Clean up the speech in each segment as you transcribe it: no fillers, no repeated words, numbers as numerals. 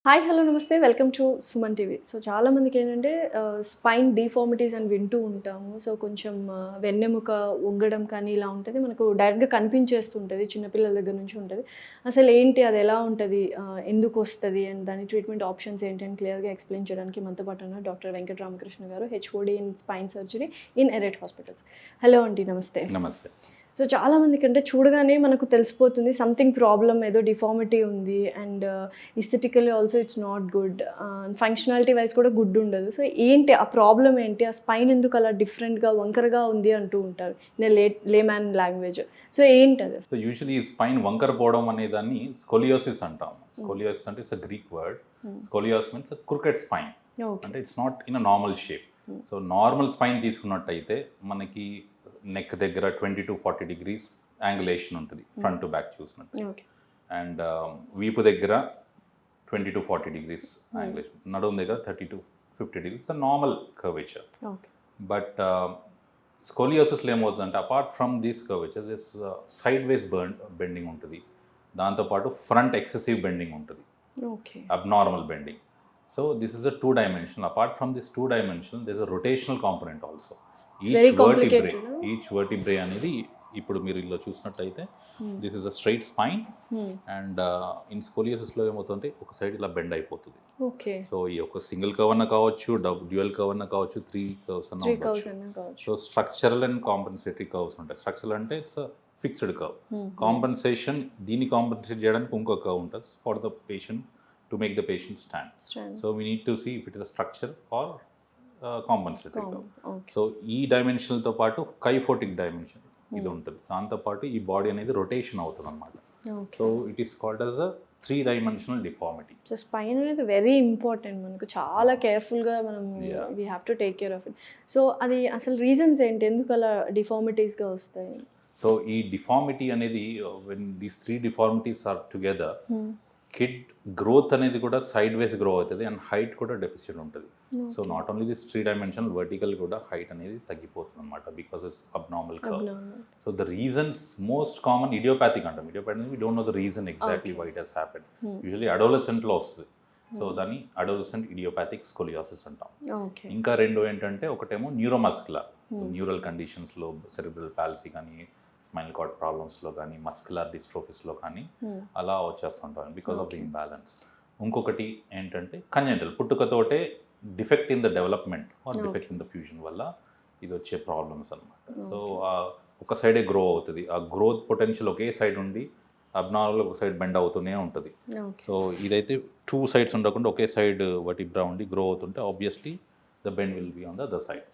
Hi hello నమస్తే welcome to Suman TV. So చాలామందికి ఏంటంటే స్పైన్ డిఫార్మిటీస్ అని వింటూ ఉంటాము. సో కొంచెం వెన్నెముక వంగడం కానీ ఇలా ఉంటుంది, మనకు డైరెక్ట్గా కనిపించేస్తుంటుంది, చిన్నపిల్లల దగ్గర నుంచి ఉంటుంది. అసలు ఏంటి, అది ఎలా ఉంటుంది, ఎందుకు వస్తుంది అండ్ దాని ట్రీట్మెంట్ ఆప్షన్స్ ఏంటి అని క్లియర్గా ఎక్స్ప్లెయిన్ చేయడానికి మనతో పాటు ఉన్నారు డాక్టర్ వెంకట రామకృష్ణ గారు, HOD in spine surgery in ఎరేట్ హాస్పిటల్స్. హలో అండి, నమస్తే. నమస్తే. సో చాలామందికి అంటే చూడగానే మనకు తెలిసిపోతుంది సంథింగ్ ప్రాబ్లమ్, ఏదో డిఫార్మిటీ ఉంది and aesthetically also it's not good, functionality wise కూడా గుడ్ ఉండదు. సో ఏంటి ఆ ప్రాబ్లం, ఏంటి ఆ స్పైన్ ఎందుకు అలా డిఫరెంట్గా వంకరగా ఉంది అంటూ ఉంటారు ఇన్ లేమ్యాన్ లాంగ్వేజ్. సో ఏంటి అది? సో యూజువలీ స్పైన్ వంకర పోవడం అనే దాన్ని స్కోలియోసిస్ అంటాం. స్కోలియోసిస్ అంటే it's a Greek word. Scoliosis means crooked spine, అంటే it's not in a normal shape. So normal spine తీసుకున్నట్టయితే మనకి నెక్ దగ్గర 20 to 40 degrees యాంగులేషన్ ఉంటుంది, ఫ్రంట్ టు బ్యాక్ చూసినట్టు. అండ్ వీపు దగ్గర 20 to 40 degrees యాంగులేషన్, నడుము దగ్గర 30 to 50 degrees normal curvature. But స్కోలియోసిస్లో ఏమవుతుందంటే apart from this curvature this sideways bending ఉంటుంది, దాంతోపాటు ఫ్రంట్ ఎక్సెసివ్ బెండింగ్ ఉంటుంది, abnormal bending. So this is a 2-dimensional. Apart from this 2-dimensional this a rotational component also. Each vertebrae అనేది ఇప్పుడు మీరు ఇలా చూసినట్టయితే this is a straight spine and in స్కోలియోసిస్లో ఏమవుతుందంటే ఒక సైడ్ ఇలా బెండ్ అయిపోతుంది. సో ఈ ఒక సింగిల్ కర్వ్ అన్న కావచ్చు, డ్యూయల్ కర్వ్ అన్న కావచ్చు, 3 curves అన్న కావచ్చు. So structural and compensatory curves ఉంటాయి. స్ట్రక్చరల్ అంటే ఇట్స్ ఫిక్స్డ్ కర్వ్. కాంపెన్సేషన్, దీన్ని కాంపెన్సేట్ చేయడానికి ఇంకో కర్వ్ ఉంటుంది for the patient to make the patient stand. So we need to see if it is a structure or compensatory curve. So ఈ డైమెన్షన్తో పాటు కైఫోటిక్ dimension ఇది ఉంటుంది, దాంతోపాటు ఈ బాడీ అనేది రొటేషన్ అవుతుంది అనమాట. So it is called as a 3-dimensional deformity. So spine అనేది వెరీ ఇంపార్టెంట్, మనకు చాలా కేర్ఫుల్గా మనం we have to take care of it. So అది అసలు రీజన్స్ ఏంటి, ఎందుకు అలా డిఫార్మిటీస్గా వస్తాయి? సో ఈ డిఫార్మిటీ అనేది when these 3 deformities are together, kid growth అనేది కూడా సైడ్ వేస్ గ్రో అవుతుంది అండ్ హైట్ కూడా డెఫిసిట్ ఉంటుంది. So not only this 3-dimensional, vertical కూడా హైట్ అనేది తగ్గిపోతుంది అనమాట, because it's abnormal curve. So the reasons most common idiopathic అంటాం. Idiopathic we don't know the reason exactly why it has happen. Usually అడోలసెంట్లో వస్తుంది. So దాన్ని adolescent idiopathic scoliosis అంటాం. ఇంకా 2 ఏంటంటే, ఒకటేమో న్యూరోమస్కులర్, న్యూరల్ కండిషన్స్లో సెరిబ్రల్ పాలసీ కానీ, స్పైనల్ కార్డ్ ప్రాబ్లమ్స్లో కానీ, మస్కులర్ డిస్ట్రోఫిస్లో కానీ అలా వచ్చేస్తుంటాం బికాస్ ఆఫ్ ది ఇంబ్యాలెన్స్. ఇంకొకటి ఏంటంటే కంజెంటల్, పుట్టుకతోటే defect in the development or defect in the fusion వల్ల ఇది వచ్చే ప్రాబ్లమ్స్ అనమాట. సో ఒక సైడే గ్రో అవుతుంది, ఆ గ్రోత్ పొటెన్షియల్ ఒకే సైడ్ ఉండి అబ్నార్మల్ ఒక సైడ్ బెండ్ అవుతూనే ఉంటుంది. సో ఇదైతే 2 sides ఉండకుండా ఒకే సైడ్ వర్టిబ్రా ఉండి గ్రో అవుతుంటే obviously the bend will be on the other side.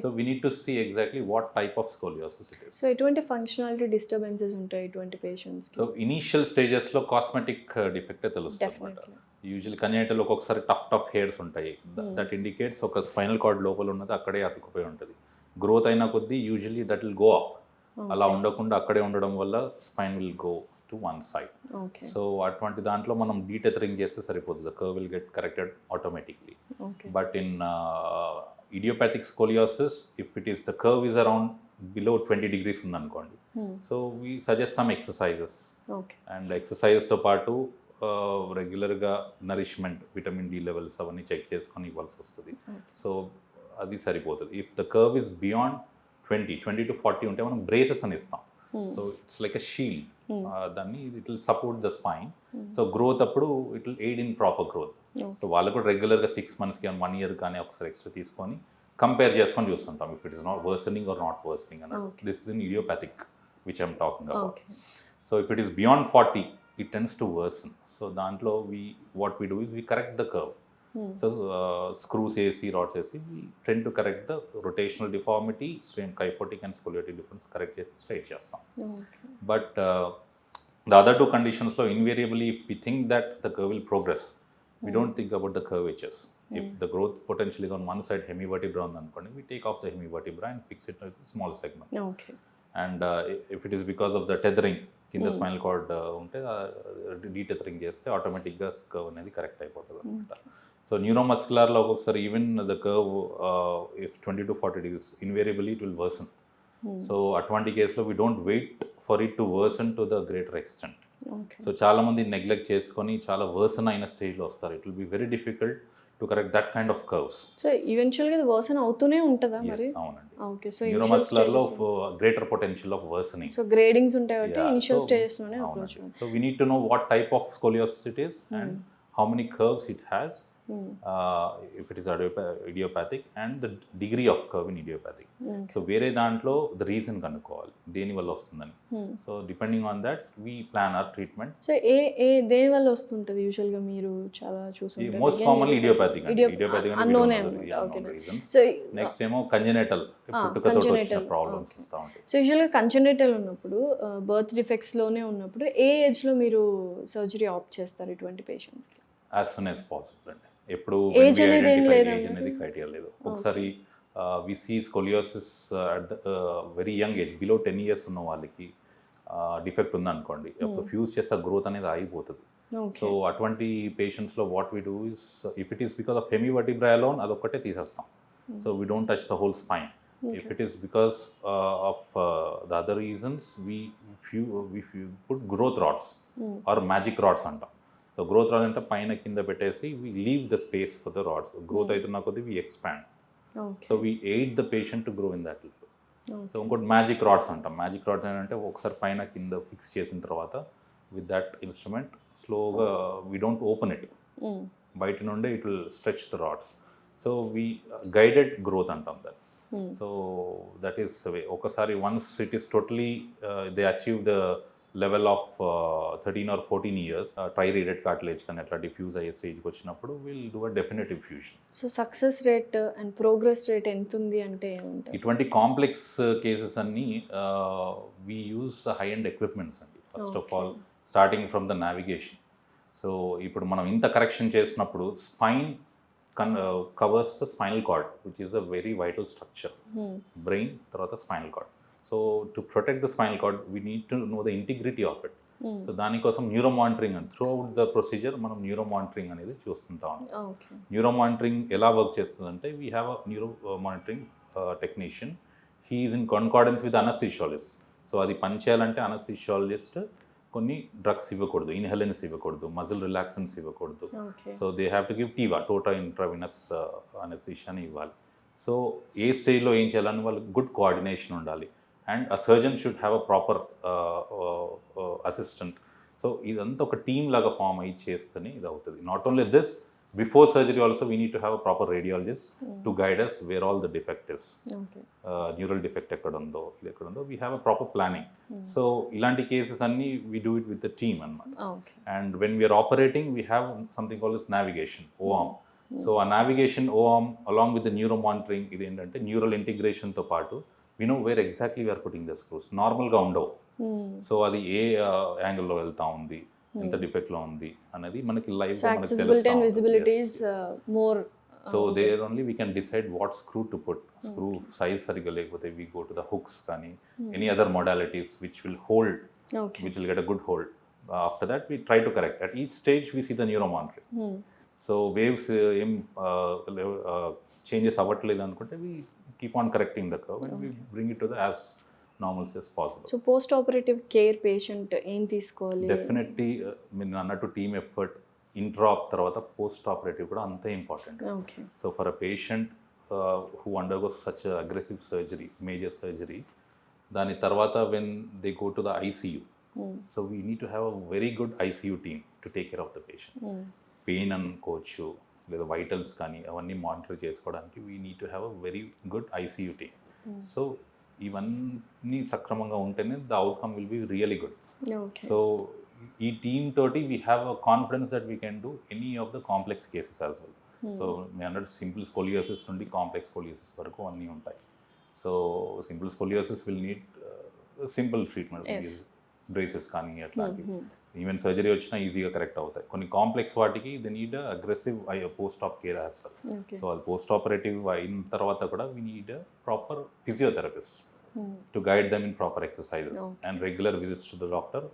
So we need to see exactly what type of scoliosis it is. So ఎటువంటి functionality disturbances ఉంటాయి ఇటువంటి patients కి? సో ఇనిషియల్ స్టేజెస్ లో cosmetic defect తెలుస్తుంది అన్నమాట. Usually congenital ఒక్కొక్కసారి tough hairs ఉంటాయి, that indicates ఒక స్పైనల్ కార్డ్ లోపల ఉన్నది అక్కడే అతుక్కుపోయి ఉంటుంది. గ్రోత్ అయిన కొద్దీ usually that will go up. అలా ఉండకుండా అక్కడే ఉండడం వల్ల spine will go to one side. So అటువంటి దాంట్లో మనం డీటెథరింగ్ చేస్తే సరిపోతుంది, curve will get corrected automatically. But in idiopathic scoliosis, if it is the curve is around below 20 degrees ఉందనుకోండి, so we suggest some exercises. And ఎక్సర్సైజెస్తో పాటు రెగ్యులర్గా nourishment, vitamin D levels అవన్నీ చెక్ చేసుకొని ఇవ్వాల్సి వస్తుంది. సో అది సరిపోతుంది. If the curve is beyond 20 to 40 ఉంటే మనం బ్రేసెస్ అని ఇస్తాం. So it's like a shield, దాన్ని it will support the spine. So growth అప్పుడు it will aid in proper growth. So వాళ్ళు కూడా రెగ్యులర్గా 6 months కానీ 1 year కానీ ఒకసారి ఎక్స్ట్రా తీసుకొని కంపేర్ చేసుకొని చూస్తుంటాం if it is not worsening or not worsening అన్నట్టు. This is in idiopathic which I'm talking about. So if it is beyond 40 it tends to worsen. So దాంట్లో what we do is we correct the curve. So screws AC, rods AC, we tend to correct the rotational deformity, strain, kyphotic and scoliotic difference correct చేసి straight చేస్తాం. But the other 2 conditions లో invariably if we think that the curve will progress, we don't think about the curvatures. If the growth potential is on one side, hemivertebra ఉందనుకోండి, we take off the hemivertebra and fix it with a small segment. And if it is because of the tethering కింద spinal cord ఉంటే డీటెథరింగ్ చేస్తే ఆటోమేటిక్గా curve అనేది correct అయిపోతుంది అనమాట. So న్యూరోమస్కులర్లో ఒక్కొక్కసారి even the curve if 20 to 40 degrees invariably it will worsen. So అటువంటి కేసులో we don't wait for it to worsen to the greater extent. Okay. So చాలామంది నెగ్లెక్ట్ చేసుకొని చాలా వర్సన్ అయిన స్టేజ్లో వస్తారు. It will be very difficult to correct that kind of curves. So ఈవెన్చువల్‌గా ఇది వర్సన్ అవుతూనే ఉంటదా మరి? అవునండి. ఓకే. సో ఇనిషియల్ న్యూరోమస్కులర్‌లో stages greater potential of worsening. So gradings ఉంటాయి కాబట్టి Yeah, ఇనిషియల్ so స్టేజెస్‌లోనే అప్రోచ్ అవునండి. అవ్వాలి. So we need to know what type of scoliosis it is and how many curves it has, if it is idiopathic, and the degree of curve in idiopathic. So వేరే దాంట్లో the reason కనుక్కోవాలి దేని వల్ల వస్తుందని. So depending on that we plan our treatment. So దేని వల్ల వస్తుంటది యూజువల్‌గా మీరు చాలా చూసుంటారు? మోస్ట్ కామన్లీ ఇడియోపాథిక్ అండి. ఇడియోపాథిక్ అంటే అన్నోనే unknown okay. reasons. So next ఏమో కంజెనిటల్ పుట్టుకతో వచ్చిన congenital. ప్రాబ్లమ్స్ వస్తూ ఉంటాయి. సో యూజువల్‌గా కంజెనిటల్ ఉన్నప్పుడు బర్త్ డిఫెక్ట్స్‌లోనే ఉన్నప్పుడు ఏ ఏజ్‌లో మీరు సర్జరీ ఆప్ట్ చేస్తారు ఇటువంటి పేషెంట్స్‌కి? యాజ్ సూన్ యాజ్ పాసిబుల్ అండి. ఎప్పుడు Age అనేది ఏం లేదా ఏజ్ అనేది క్రైటీరియా లేదు. ఒకసారి we see scoliosis at the very young age, below 10 years ఉన్న వాళ్ళకి డిఫెక్ట్ ఉందనుకోండి, అప్పుడు ఫ్యూజ్ చేస్తే గ్రోత్ అనేది ఆగిపోతుంది. సో అటువంటి పేషెంట్స్లో what we do is, if it is because of hemivertebra alone అదొక్కటే తీసేస్తాం. So we don't touch the whole spine. If it is because of the other reasons, we put growth rods or magic rods అంటాం. So growth rod అంటే పైన కింద పెట్టేసి we leave the space for the rods. గ్రోత్ అవుతున్న కొద్దీ we expand. So we aid the patient to grow in that level. So ఇంకోటి magic rods అంటాం. మ్యాజిక్ రాడ్స్ ఏంటంటే ఒకసారి పైన కింద ఫిక్స్ చేసిన తర్వాత విత్ దట్ ఇన్స్ట్రుమెంట్ స్లోగా వీ డోంట్ ఓపెన్ ఇట్, బయట నుండే it will stretch the rods. So we guided growth అంటాం దాన్ని. So that is way. ఒకసారి once it is totally they achieve the level of 13 or 14 years, triradiate cartilage కానీ అట్లా diffuse అయ్యే స్టేజ్కి వచ్చినప్పుడు will do a definitive fusion. So success rate and progress rate ఎంత ఉంది అంటే ఏమంటారు? ఇటువంటి కాంప్లెక్స్ కేసెస్ అన్నీ we use high end equipments అండి. First of all starting from the navigation. So ఇప్పుడు మనం ఇంత కరెక్షన్ చేసినప్పుడు spine covers the spinal cord, which is a very vital structure. Brain, తర్వాత spinal cord. So to protect the spinal cord, we need to know the integrity of it. So దానికోసం neuro monitoring అని throughout the procedure మనం neuro monitoring అనేది చూస్తుంటాం. Neuro monitoring ఎలా work చేస్తుందంటే, we have a neuro monitoring technician. He is in concordance with anaesthesiologist. So అది పనిచేయాలంటే anaesthesiologist కొన్ని డ్రగ్స్ ఇవ్వకూడదు, ఇన్హెలెన్స్ ఇవ్వకూడదు, మజిల్ రిలాక్సెన్స్ ఇవ్వకూడదు. So they have to give TIVA, total intravenous అనస్థీషియాని ఇవ్వాలి. సో ఏ స్టేజ్లో ఏం చేయాలని వాళ్ళకి గుడ్ కోఆర్డినేషన్ ఉండాలి. And a surgeon should have a proper assistant. So ఇదంతా ఒక టీమ్ లాగా ఫామ్ అయ్యి చేస్తేనే ఇది అవుతుంది. Not only this, before surgery also we need to have a proper radiologist to guide us where all the defect is. Neural defect ఎక్కడ ఉందో, ఇది ఎక్కడ ఉందో, we have a proper planning. So ఇలాంటి కేసెస్ అన్నీ we do it with the team అన్నమాట. And when we're operating we have something called is navigation, O arm. So ఆ navigation O arm along with the neuro monitoring, ఇది ఏంటంటే neural ఇంటిగ్రేషన్తో పాటు we know where exactly we are putting the screws. నార్మల్గా ఉండవు. So అది ఏ యాంగిల్లో వెళ్తా ఉంది, ఎంత డిఫెక్ట్లో ఉంది అనేది మనకి live more. So there only we can decide what screw to put. Screw size సరిగ్గా లేకపోతే we go to the hooks కానీ any other modalities which will hold, which will get a good hold. After that we try to correct. At each stage we see the neuro monitoring. So waves ఏం changes అవ్వట్లేదు అనుకుంటే we keep on correcting the curve and we bring it to the as normal as possible. So post operative care patient ఏం తీసుకోవాలి? Definitely మీరు అన్నట్టు team effort, ఇంట్రాప్ తర్వాత post operative కూడా అంతే important. So for a patient who undergoes such aggressive surgery, major surgery, దాని తర్వాత when they go to the ICU, so we need to have a very good ICU team to take care of the patient. Pain అనుకోవచ్చు, లేదా vitals కానీ అవన్నీ monitor చేసుకోవడానికి we need to have a very good ICU team. So ఇవన్నీ సక్రమంగా ఉంటేనే the outcome will be really good. So ఈ team తోటి we have a confidence that we can do any of the complex cases as well. So మీ అన్నట్టు simple scoliosis నుండి complex scoliosis వరకు అన్నీ ఉంటాయి. So simple scoliosis will need simple treatment, braces కానీ అట్లాంటివి. ఈవెన్ సర్జరీ వచ్చినా ఈజీగా కరెక్ట్ అవుతాయి. కొన్ని కాంప్లెక్స్ వాటికి they need aggressive post op care as well. So అది పోస్ట్ ఆపరేటివ్ అయిన తర్వాత కూడా we need proper physiotherapist to guide them in proper exercises and regular visits to the doctor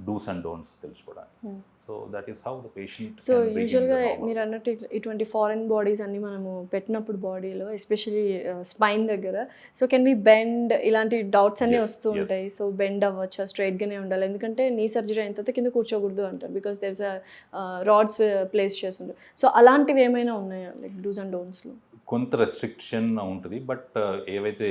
do's and don'ts తెలుసుకోవడానికి. So that is how the patient. So యూజువల్గా మీరు అన్నట్టు ఇటువంటి foreign bodies అన్ని మనము పెట్టినప్పుడు బాడీలో ఎస్పెషలీ స్పైన్ దగ్గర సో కెన్ బి బెండ్ ఇలాంటి డౌట్స్ అన్నీ వస్తూ ఉంటాయి. సో బెండ్ అవ్వచ్చా, స్ట్రైట్గానే ఉండాలి, ఎందుకంటే నీ సర్జరీ అయిన తర్వాత కింద కూర్చోకూడదు అంటారు because there is rods place చేస్తుంటారు. సో అలాంటివి ఏమైనా ఉన్నాయా లైక్ డూస్ అండ్ డోంట్స్లో? కొంత రెస్ట్రిక్షన్ ఉంటుంది, బట్ ఏవైతే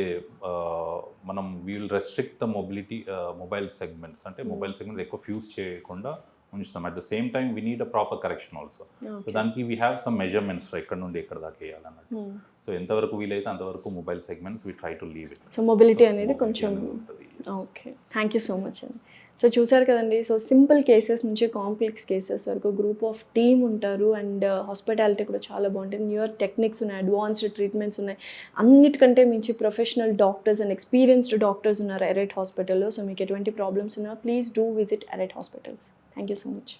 మనం we'll restrict the mobility mobile segments, అంటే మొబైల్ సెగ్మెంట్స్ ఎక్కువ ఫ్యూజ్ చేయకుండా ఉంచుతాం. At the same time we need a proper correction also. So దానికి వీ హ్యావ్ సమ్ మెజర్మెంట్స్ ఎక్కడ నుండి ఎక్కడ దాకా వేయాలన్నట్టు. సో ఎంతవరకు వీలైతే అంతవరకు mobile segments we try to leave it. So mobility అనేది కొంచెం ఉంటుంది. Okay, thank you so much అండి. సో చూసారు కదండి, సో సింపుల్ కేసెస్ నుంచి కాంప్లెక్స్ కేసెస్ వరకు గ్రూప్ ఆఫ్ టీమ్ ఉంటారు. అండ్ హాస్పిటాలిటీ కూడా చాలా బాగుంటుంది. న్యూయర్ టెక్నిక్స్ ఉన్నాయి, అడ్వాన్స్డ్ ట్రీట్మెంట్స్ ఉన్నాయి, అన్నిటికంటే మించి professional doctors and experienced doctors ఉన్నారు ఎరైట్ హాస్పిటల్లో. సో మీకు ఎటువంటి ప్రాబ్లమ్స్ ఉన్నా please do visit alright hospitals. Thank you so much.